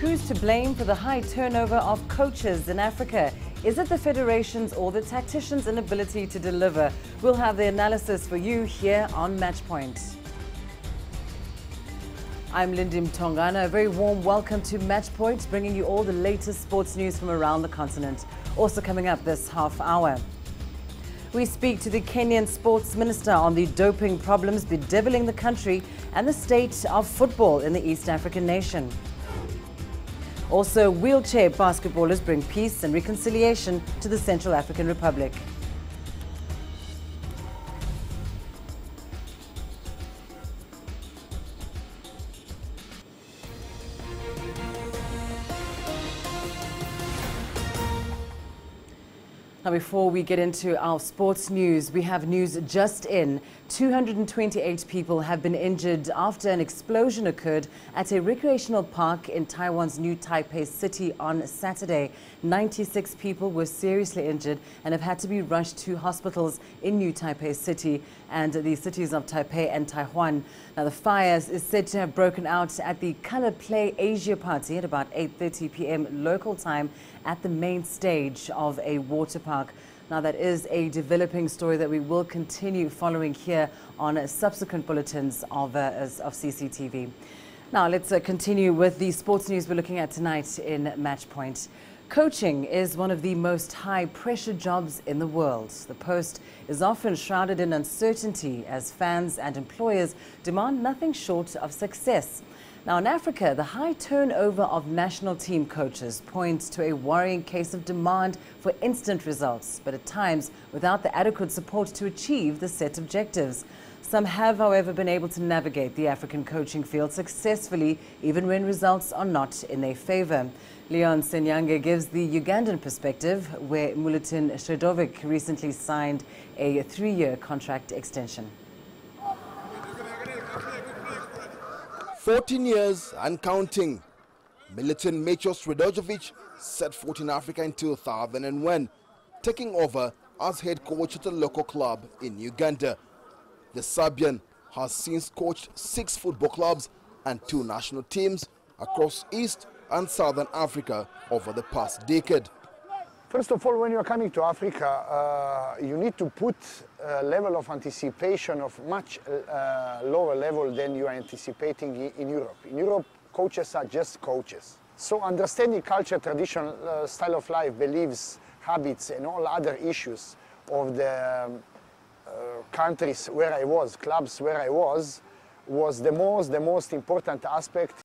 Who's to blame for the high turnover of coaches in Africa? Is it the federations or the tacticians' inability to deliver? We'll have the analysis for you here on Matchpoint. I'm Lindy Mtongana. A very warm welcome to Matchpoint, bringing you all the latest sports news from around the continent. Also coming up this half hour, we speak to the Kenyan sports minister on the doping problems bedeviling the country and the state of football in the East African nation. Also, wheelchair basketballers bring peace and reconciliation to the Central African Republic. Now, before we get into our sports news, we have news just in. 228 people have been injured after an explosion occurred at a recreational park in Taiwan's New Taipei City on Saturday. 96 people were seriously injured and have had to be rushed to hospitals in New Taipei City and the cities of Taipei and Taiwan. Now, the fire is said to have broken out at the Color Play Asia party at about 8:30 p.m. local time at the main stage of a water park. Now, that is a developing story that we will continue following here on subsequent bulletins of CCTV. Now, let's continue with the sports news we're looking at tonight in Matchpoint. Coaching is one of the most high-pressure jobs in the world. The post is often shrouded in uncertainty as fans and employers demand nothing short of success. Now, in Africa, the high turnover of national team coaches points to a worrying case of demand for instant results, but at times without the adequate support to achieve the set objectives. Some have, however, been able to navigate the African coaching field successfully, even when results are not in their favor. Leon Senyange gives the Ugandan perspective, where Milutin Sredovic recently signed a 3-year contract extension. 14 years and counting. Milutin Sredovic set foot in Africa in 2001, taking over as head coach at a local club in Uganda. The Serbian has since coached 6 football clubs and 2 national teams across East and Southern Africa over the past decade. First of all, when you're coming to Africa, you need to put a level of anticipation of much lower level than you are anticipating in Europe. In Europe, coaches are just coaches. So understanding culture, tradition, style of life, beliefs, habits, and all other issues of the countries where I was, clubs where I was the most important aspect.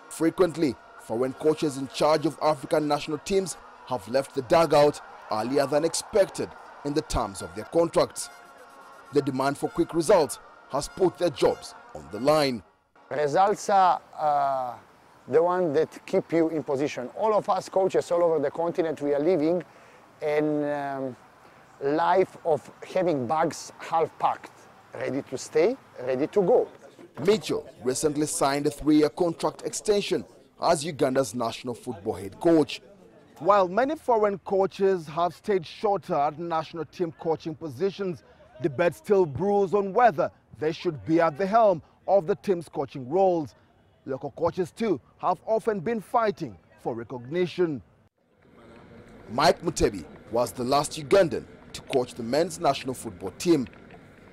Frequently, foreign coaches in charge of African national teams have left the dugout earlier than expected in the terms of their contracts. The demand for quick results has put their jobs on the line. Results are the one that keep you in position. All of us coaches all over the continent, we are living in life of having bags half packed, ready to stay, ready to go. Micho recently signed a 3-year contract extension as Uganda's national football head coach. While many foreign coaches have stayed shorter at national team coaching positions, debate still brews on whether they should be at the helm of the team's coaching roles. Local coaches too have often been fighting for recognition. Mike Mutebi was the last Ugandan to coach the men's national football team.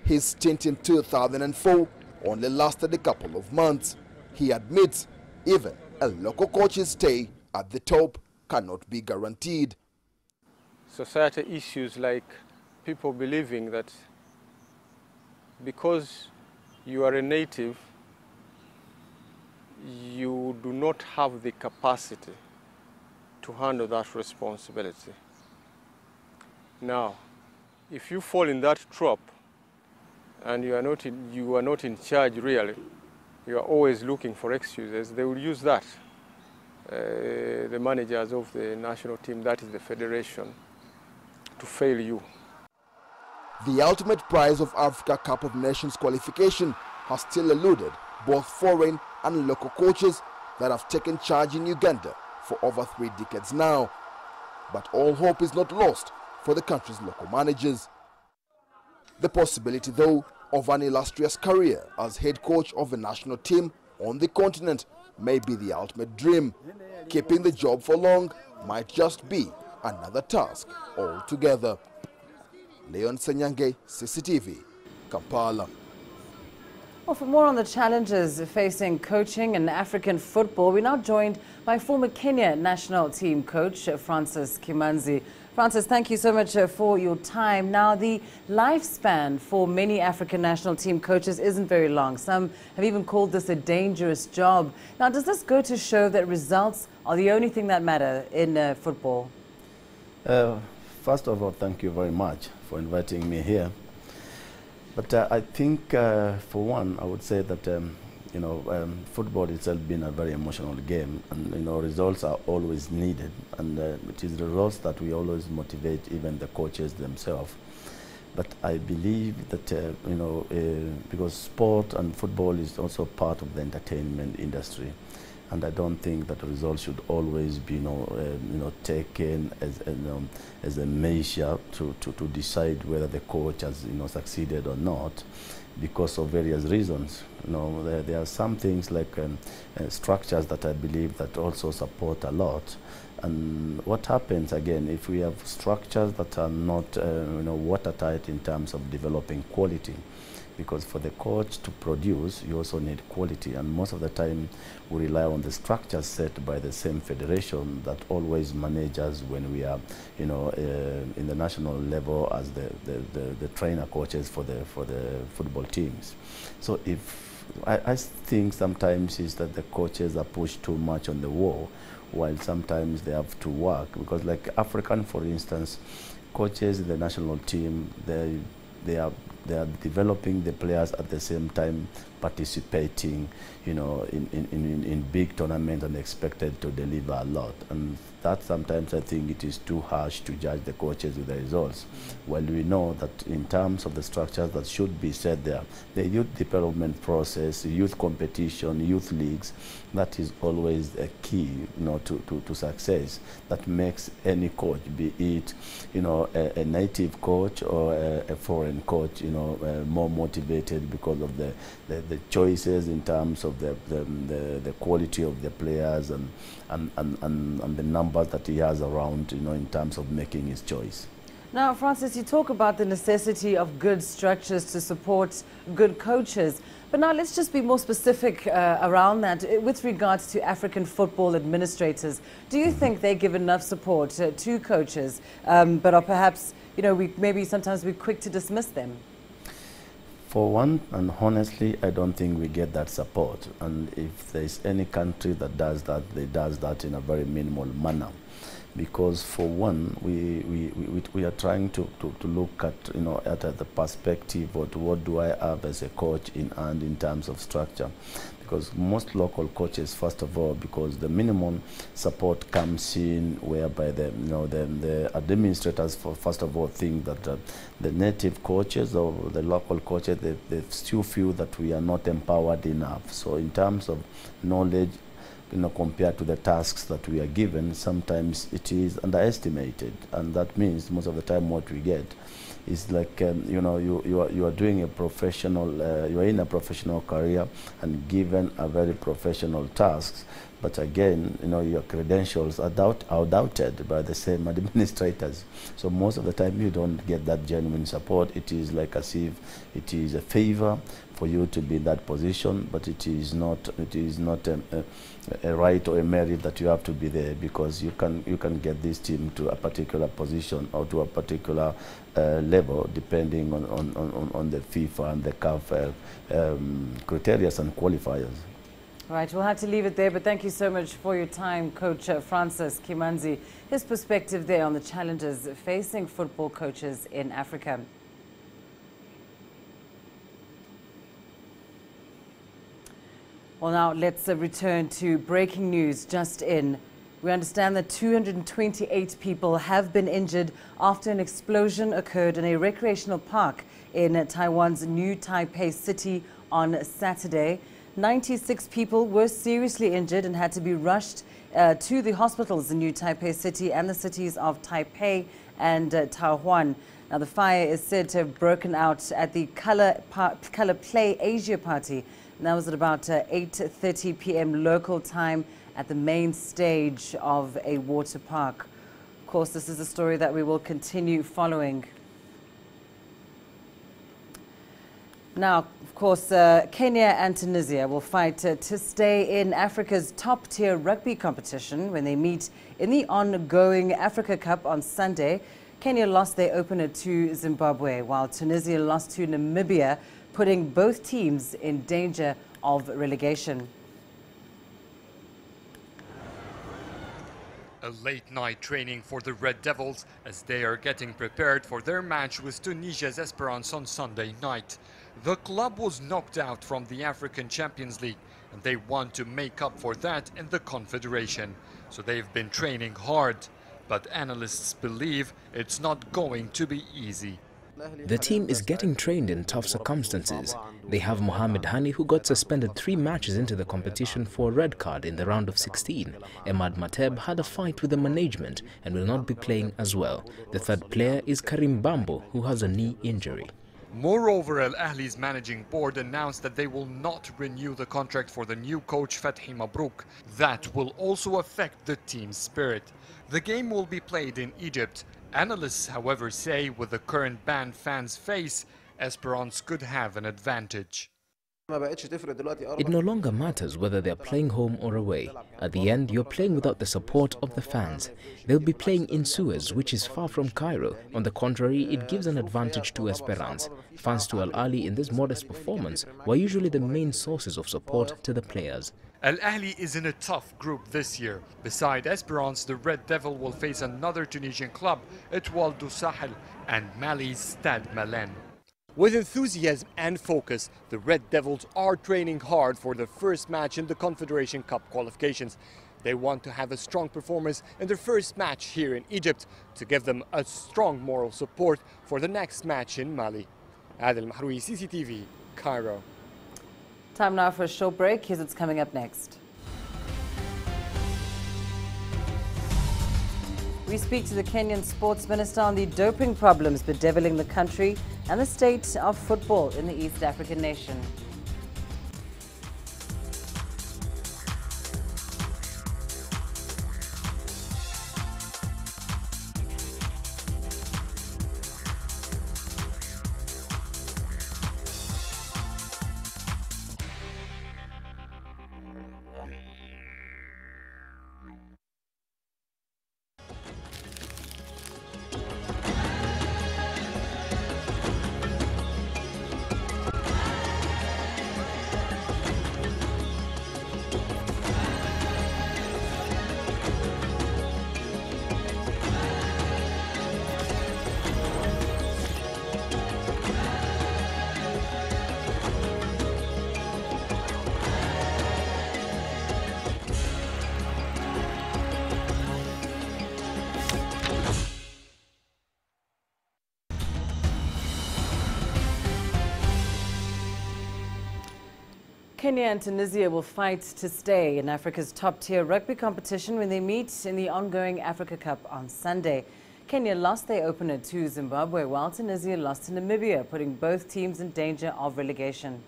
His stint in 2004 only lasted a couple of months. He admits even a local coach's stay at the top cannot be guaranteed. Society issues like people believing that because you are a native, you do not have the capacity to handle that responsibility. Now, if you fall in that trap and you are not in charge really, you are always looking for excuses, they will use that. The managers of the national team, that is the federation, to fail you. The ultimate prize of Africa Cup of Nations qualification has still eluded both foreign and local coaches that have taken charge in Uganda for over 3 decades now. But all hope is not lost for the country's local managers. The possibility, though, of an illustrious career as head coach of a national team on the continent may be the ultimate dream. Keeping the job for long might just be another task altogether. Leon Senyange, CCTV, Kampala. Well, for more on the challenges facing coaching in African football, we're now joined by former Kenya national team coach Francis Kimanzi. Francis, thank you so much for your time. Now, the lifespan for many African national team coaches isn't very long. Some have even called this a dangerous job. Now, does this go to show that results are the only thing that matter in football? First of all, thank you very much for inviting me here. But I think, for one, I would say that, football itself being a very emotional game, and, results are always needed. And it is the results that we always motivate even the coaches themselves. But I believe that, because sport and football is also part of the entertainment industry. And I don't think that the results should always be, taken as a measure to decide whether the coach has, succeeded or not, because of various reasons. There are some things like structures that I believe that also support a lot. And what happens again if we have structures that are not, watertight in terms of developing quality? Because for the coach to produce, you also need quality, and most of the time we rely on the structures set by the same federation that always manages when we are, in the national level as the trainer coaches for the football teams. So I think sometimes is that the coaches are pushed too much on the wall, while sometimes they have to work, because like African, for instance, coaches in the national team, they are developing the players at the same time participating, in big tournaments and expected to deliver a lot. And that sometimes I think it is too harsh to judge the coaches with the results. While we know that in terms of the structures that should be set there, the youth development process, youth competition, youth leagues, that is always a key, to success. That makes any coach, be it, a native coach or a foreign coach, more motivated because of the choices in terms of the quality of the players and the numbers that he has around, in terms of making his choice. Now, Francis, you talk about the necessity of good structures to support good coaches. But now let's just be more specific around that. With regards to African football administrators, do you think they give enough support to coaches, but are perhaps, sometimes we're quick to dismiss them? For one, and honestly, I don't think we get that support. And if there's any country that does that, they does that in a very minimal manner. Because for one, we are trying to look at, at the perspective of what do I have as a coach in terms of structure. Because most local coaches, first of all, because the minimum support comes in whereby the administrators, first of all, think that the native coaches or the local coaches, they still feel that we are not empowered enough. So in terms of knowledge, compared to the tasks that we are given, sometimes it is underestimated. And that means most of the time what we get is like, you are doing a professional, you are in a professional career and given a very professional task. But again, your credentials are doubted by the same administrators. So most of the time you don't get that genuine support. It is like as if it is a favor for you to be in that position, but it is not a right or a merit that you have to be there, because you can get this team to a particular position or to a particular level depending on the FIFA and the CAF criteria and qualifiers. Right, we'll have to leave it there, but thank you so much for your time, Coach Francis Kimanzi. His perspective there on the challenges facing football coaches in Africa. Well, now let's return to breaking news just in. We understand that 228 people have been injured after an explosion occurred in a recreational park in Taiwan's New Taipei City on Saturday. 96 people were seriously injured and had to be rushed to the hospitals in New Taipei City and the cities of Taipei and Taoyuan. Now, the fire is said to have broken out at the Color Play Asia Party And that was at about 8:30 p.m. local time at the main stage of a water park. Of course, this is a story that we will continue following. Now, of course, Kenya and Tunisia will fight to stay in Africa's top-tier rugby competition when they meet in the ongoing Africa Cup on Sunday. Kenya lost their opener to Zimbabwe, while Tunisia lost to Namibia, putting both teams in danger of relegation. A late-night training for the Red Devils as they are getting prepared for their match with Tunisia's Esperance on Sunday night. The club was knocked out from the African Champions League and they want to make up for that in the Confederation. So they've been training hard, but analysts believe it's not going to be easy. The team is getting trained in tough circumstances. They have Mohamed Hani, who got suspended 3 matches into the competition for a red card in the round of 16. Emad Mateb had a fight with the management and will not be playing as well. The third player is Karim Bambo, who has a knee injury. Moreover, Al Ahly's managing board announced that they will not renew the contract for the new coach Fathi Mabrouk. That will also affect the team's spirit. The game will be played in Egypt. Analysts, however, say with the current ban fans face, Esperance could have an advantage. It no longer matters whether they are playing home or away. At the end, you're playing without the support of the fans. They'll be playing in Suez, which is far from Cairo. On the contrary, it gives an advantage to Esperance. Fans to Al Ahly in this modest performance were usually the main sources of support to the players. Al Ahly is in a tough group this year. Beside Esperance, the Red Devil will face another Tunisian club, Etoile du Sahel, and Mali's Stade Malien. With enthusiasm and focus, the Red Devils are training hard for the first match in the Confederation Cup qualifications. They want to have a strong performance in their first match here in Egypt to give them a strong moral support for the next match in Mali. Adel Mahroui, CCTV, Cairo. Time now for a short break. Here's what's coming up next. We speak to the Kenyan sports minister on the doping problems bedeviling the country and the state of football in the East African nation. Kenya and Tunisia will fight to stay in Africa's top-tier rugby competition when they meet in the ongoing Africa Cup on Sunday. Kenya lost their opener to Zimbabwe, while Tunisia lost to Namibia, putting both teams in danger of relegation.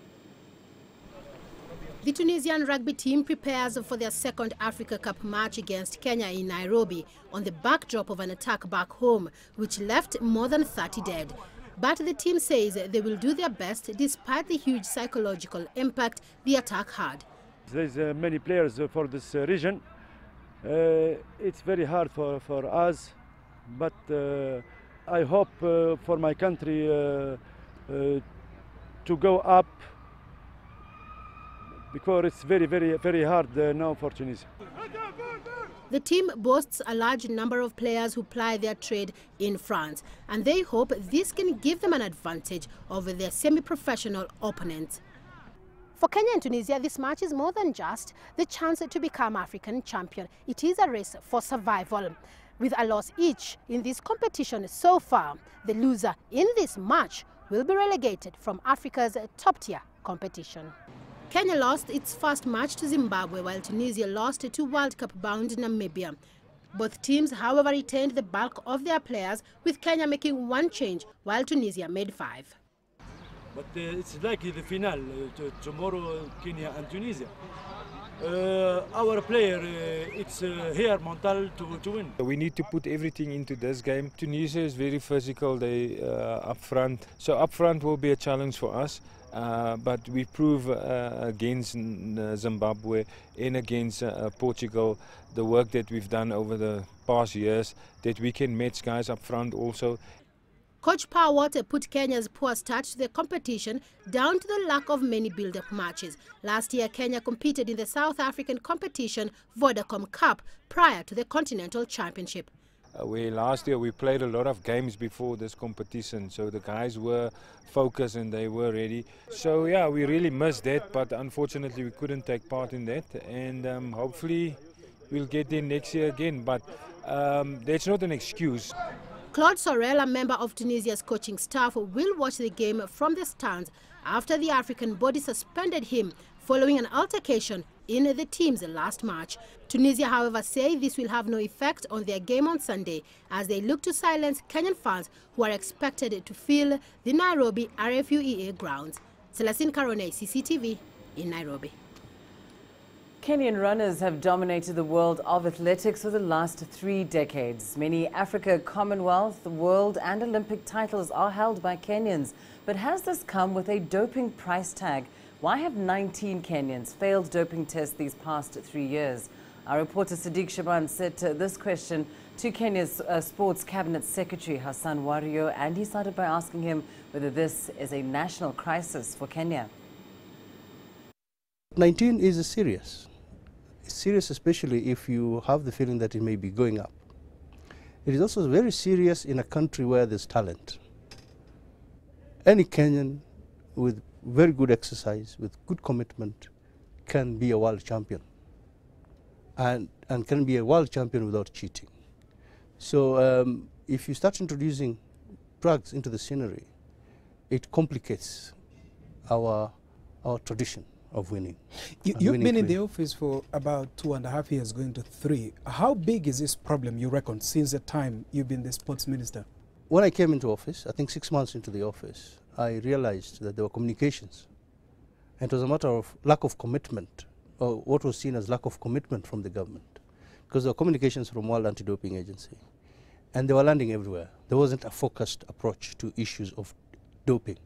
The Tunisian rugby team prepares for their second Africa Cup match against Kenya in Nairobi on the backdrop of an attack back home, which left more than 30 dead. But the team says they will do their best despite the huge psychological impact the attack had. There's many players for this region. It's very hard for us, but I hope for my country to go up, because it's very hard now for Tunisia. The team boasts a large number of players who ply their trade in France, and they hope this can give them an advantage over their semi-professional opponents. For Kenya and Tunisia, this match is more than just the chance to become African champion. It is a race for survival. With a loss each in this competition so far, the loser in this match will be relegated from Africa's top-tier competition. Kenya lost its first match to Zimbabwe, while Tunisia lost to World Cup-bound Namibia. Both teams, however, retained the bulk of their players, with Kenya making 1 change, while Tunisia made 5. but it's like the final tomorrow, Kenya and Tunisia. Our player, it's here mental to win. We need to put everything into this game. Tunisia is very physical, they up front. So up front will be a challenge for us. But we prove against Zimbabwe and against Portugal the work that we've done over the past years, that we can match guys up front also. Coach Powerwater put Kenya's poor start to the competition down to the lack of many build-up matches. Last year, Kenya competed in the South African competition Vodacom Cup prior to the Continental Championship. Last year we played a lot of games before this competition, so the guys were focused and they were ready. So yeah, we really missed that, but unfortunately we couldn't take part in that, and hopefully we'll get there next year again, but that's not an excuse. Claude Sorel, a member of Tunisia's coaching staff, will watch the game from the stands after the African body suspended him following an altercation in the team's last match. Tunisia, however, say this will have no effect on their game on Sunday as they look to silence Kenyan fans who are expected to fill the Nairobi RFUEA grounds. Celestine Karone, CCTV in Nairobi. Kenyan runners have dominated the world of athletics for the last 3 decades. Many Africa, Commonwealth, World and Olympic titles are held by Kenyans. But has this come with a doping price tag? Why have 19 Kenyans failed doping tests these past 3 years? Our reporter Sadiq Shaban set this question to Kenya's Sports Cabinet Secretary Hassan Wario, and he started by asking him whether this is a national crisis for Kenya. 19 is serious. It's serious especially if you have the feeling that it may be going up. It is also very serious in a country where there's talent. Any Kenyan with very good exercise, with good commitment, can be a world champion. And can be a world champion without cheating. So if you start introducing drugs into the scenery, it complicates our tradition of winning. You've been in the office for about 2.5 years, going to 3. How big is this problem, you reckon, since the time you've been the sports minister? When I came into office, I think 6 months into the office, I realized that there were communications. And it was a matter of lack of commitment, or what was seen as lack of commitment from the government. Because there were communications from World Anti-Doping Agency, and they were landing everywhere. There wasn't a focused approach to issues of doping.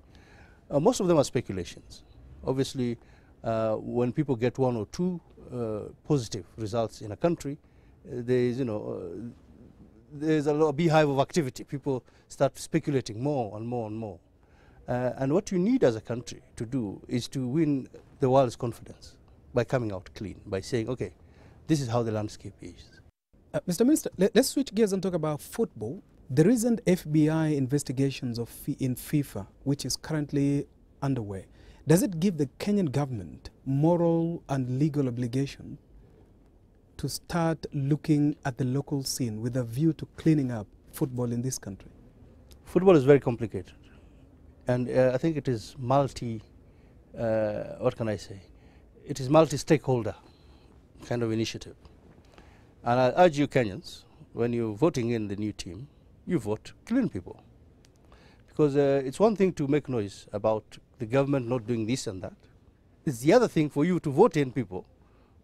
Most of them are speculations. Obviously, when people get 1 or 2 positive results in a country, there's a beehive of activity. People start speculating more and more and more. And what you need as a country to do is to win the world's confidence by coming out clean, by saying, okay, this is how the landscape is. Mr. Minister, let's switch gears and talk about football. The recent FBI investigations in FIFA, which is currently underway, does it give the Kenyan government moral and legal obligation to start looking at the local scene with a view to cleaning up football in this country? Football is very complicated. And I think it is what can I say? It is multi-stakeholder kind of initiative. And I urge you Kenyans, when you're voting in the new team, you vote clean people. Because it's one thing to make noise about the government not doing this and that. It's the other thing for you to vote in people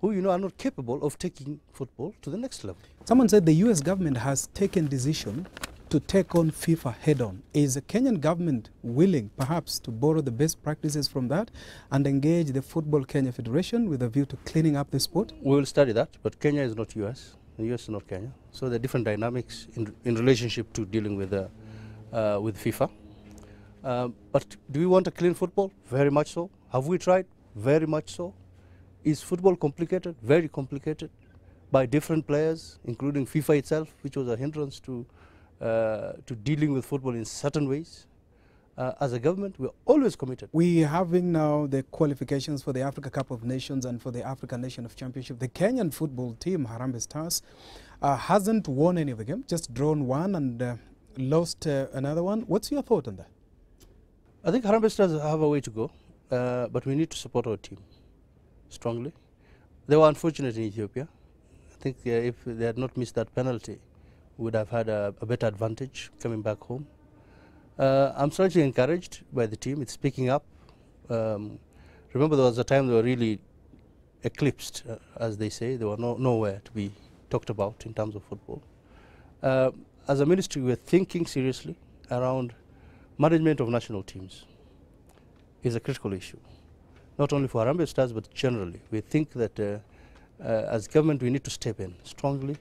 who you know are not capable of taking football to the next level. Someone said the US government has taken decision to take on FIFA head-on. Is the Kenyan government willing perhaps to borrow the best practices from that and engage the Football Kenya Federation with a view to cleaning up the sport? We will study that, but Kenya is not US, the US is not Kenya. So there are different dynamics in relationship to dealing with FIFA. But do we want a clean football? Very much so. Have we tried? Very much so. Is football complicated? Very complicated by different players, including FIFA itself, which was a hindrance to dealing with football in certain ways. As a government, we're always committed. We are having now the qualifications for the Africa Cup of Nations and for the African Nation of Championship. The Kenyan football team, Harambee Stars, hasn't won any of the games, just drawn one and lost another one. What's your thought on that? I think Harambee Stars have a way to go, but we need to support our team strongly. They were unfortunate in Ethiopia. I think if they had not missed that penalty, we would have had a better advantage coming back home. I'm slightly encouraged by the team. It's picking up. Remember, there was a time they were really eclipsed, as they say. They were nowhere to be talked about in terms of football. As a ministry, we're thinking seriously around management of national teams. Is a critical issue, not only for Harambee Stars, but generally. We think that as government, we need to step in strongly.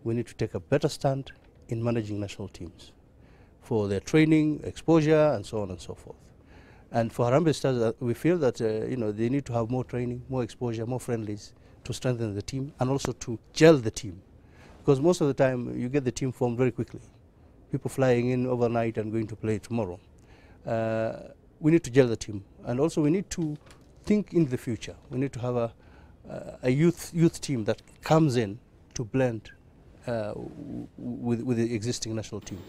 We need to take a better stand in managing national teams for their training, exposure, and so on and so forth. And for Harambee Stars, we feel that they need to have more training, more exposure, more friendlies to strengthen the team and also to gel the team. Because most of the time, you get the team formed very quickly. People flying in overnight and going to play tomorrow. We need to gel the team, and also we need to think in the future. We need to have a youth team that comes in to blend with the existing national team.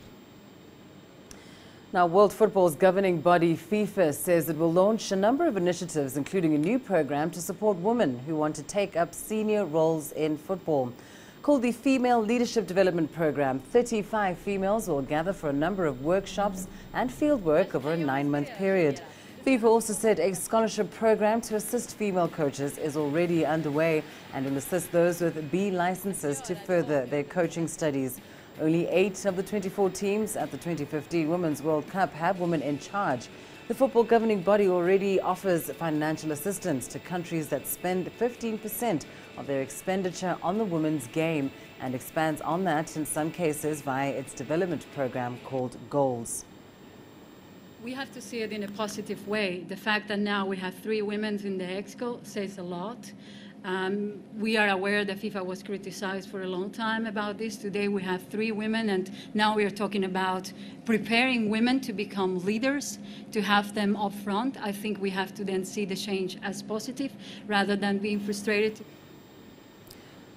Now, World Football's governing body, FIFA, says it will launch a number of initiatives, including a new program to support women who want to take up senior roles in football. Called the Female Leadership Development Program, 35 females will gather for a number of workshops and fieldwork over a 9-month period. FIFA also said a scholarship program to assist female coaches is already underway and will assist those with B licenses to further their coaching studies. Only 8 of the 24 teams at the 2015 Women's World Cup have women in charge. The football governing body already offers financial assistance to countries that spend 15% of their expenditure on the women's game and expands on that in some cases via its development program called Goals. We have to see it in a positive way. The fact that now we have 3 women in the EXCO says a lot. We are aware that FIFA was criticized for a long time about this. Today we have 3 women, and now we are talking about preparing women to become leaders, to have them up front. I think we have to then see the change as positive rather than being frustrated.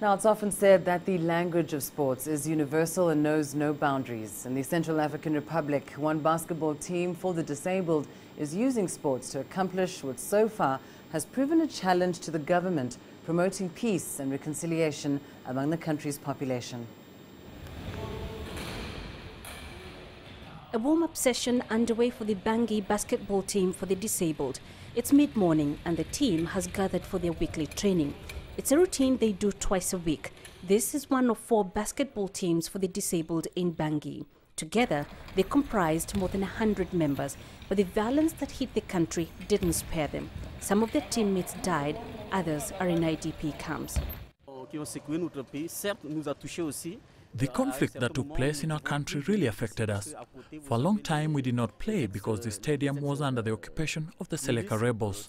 Now, it's often said that the language of sports is universal and knows no boundaries. In the Central African Republic, one basketball team for the disabled is using sports to accomplish what so far has proven a challenge to the government, promoting peace and reconciliation among the country's population. A warm-up session underway for the Bangui basketball team for the disabled. It's mid-morning and the team has gathered for their weekly training. It's a routine they do twice a week. This is one of 4 basketball teams for the disabled in Bangui. Together, they comprised more than 100 members, but the violence that hit the country didn't spare them. Some of their teammates died, others are in IDP camps. The conflict that took place in our country really affected us. For a long time we did not play because the stadium was under the occupation of the Seleka rebels.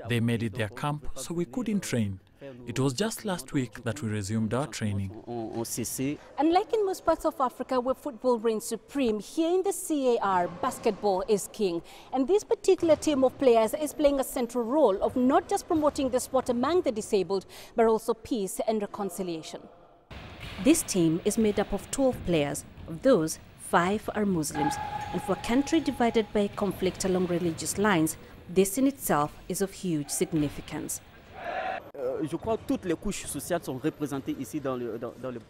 They made it their camp, so we couldn't train. It was just last week that we resumed our training. Unlike in most parts of Africa where football reigns supreme, here in the CAR, basketball is king. And this particular team of players is playing a central role of not just promoting the sport among the disabled, but also peace and reconciliation. This team is made up of 12 players. Of those, 5 are Muslims. And for a country divided by conflict along religious lines, this in itself is of huge significance.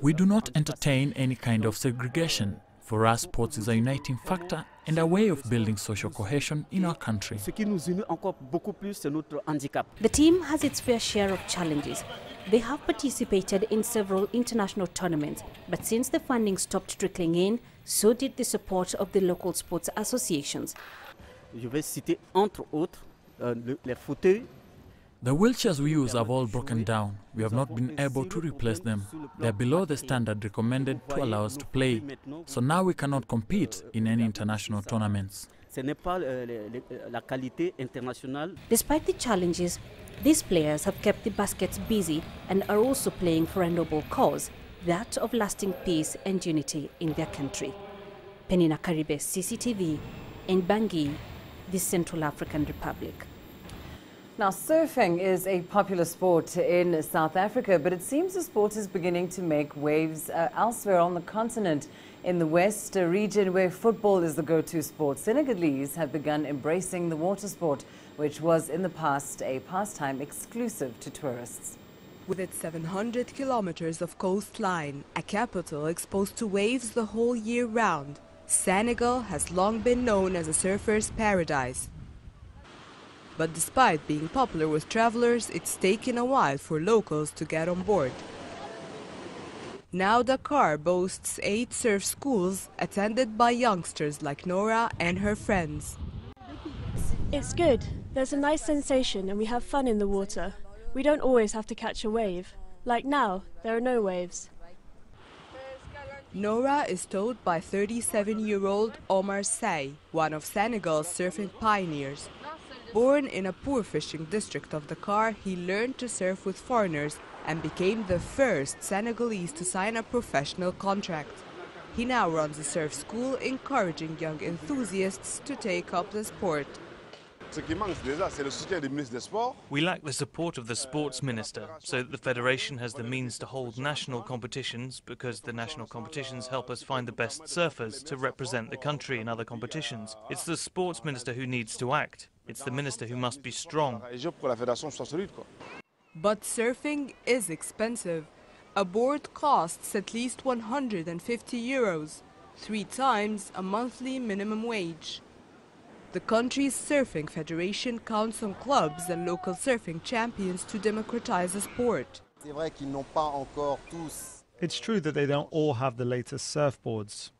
We do not entertain any kind of segregation. For us, sports is a uniting factor and a way of building social cohesion in our country. The team has its fair share of challenges. They have participated in several international tournaments, but since the funding stopped trickling in, so did the support of the local sports associations. The wheelchairs we use have all broken down. We have not been able to replace them. They are below the standard recommended to allow us to play. So now we cannot compete in any international tournaments. Despite the challenges, these players have kept the baskets busy and are also playing for a noble cause, that of lasting peace and unity in their country. Penina Karibe, CCTV, in Bangui, the Central African Republic. Now, surfing is a popular sport in South Africa, but it seems the sport is beginning to make waves elsewhere on the continent. In the West, a region where football is the go-to sport, Senegalese have begun embracing the water sport, which was in the past a pastime exclusive to tourists. With its 700 kilometers of coastline, a capital exposed to waves the whole year round, Senegal has long been known as a surfer's paradise. But despite being popular with travelers, it's taken a while for locals to get on board. Now Dakar boasts 8 surf schools attended by youngsters like Nora and her friends. It's good. There's a nice sensation and we have fun in the water. We don't always have to catch a wave. Like now, there are no waves. Nora is towed by 37-year-old Omar Say, one of Senegal's surfing pioneers. Born in a poor fishing district of Dakar, he learned to surf with foreigners and became the first Senegalese to sign a professional contract. He now runs a surf school, encouraging young enthusiasts to take up the sport. We lack the support of the sports minister, so that the federation has the means to hold national competitions, because the national competitions help us find the best surfers to represent the country in other competitions. It's the sports minister who needs to act. It's the minister who must be strong. But surfing is expensive. A board costs at least 150 euros, 3 times a monthly minimum wage. The country's surfing federation counts on clubs and local surfing champions to democratize the sport. It's true that they don't all have the latest surfboards,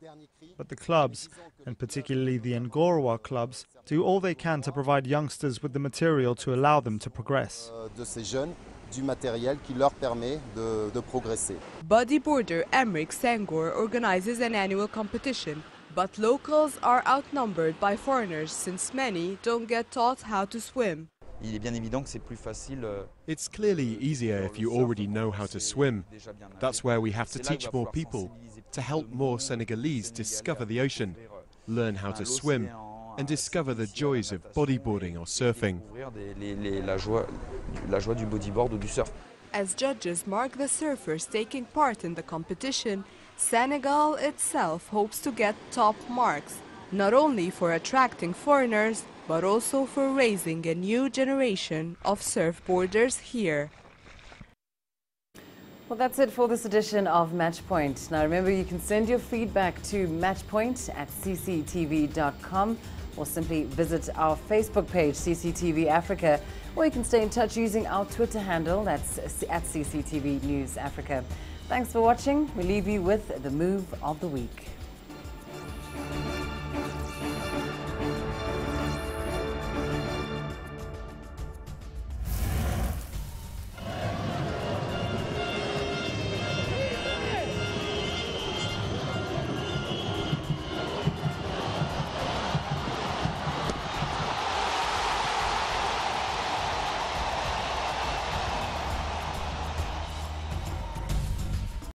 but the clubs, and particularly the Ngorowa clubs, do all they can to provide youngsters with the material to allow them to progress. Bodyboarder Emric Senghor organizes an annual competition, but locals are outnumbered by foreigners since many don't get taught how to swim. It's clearly easier if you already know how to swim. That's where we have to teach more people, to help more Senegalese discover the ocean, learn how to swim, and discover the joys of bodyboarding or surfing. As judges mark the surfers taking part in the competition, Senegal itself hopes to get top marks, not only for attracting foreigners, but also for raising a new generation of surfboarders here. Well, that's it for this edition of Matchpoint. Now remember, you can send your feedback to matchpoint@cctv.com or simply visit our Facebook page, CCTV Africa, or you can stay in touch using our Twitter handle, that's @CCTV News Africa. Thanks for watching. We leave you with the move of the week.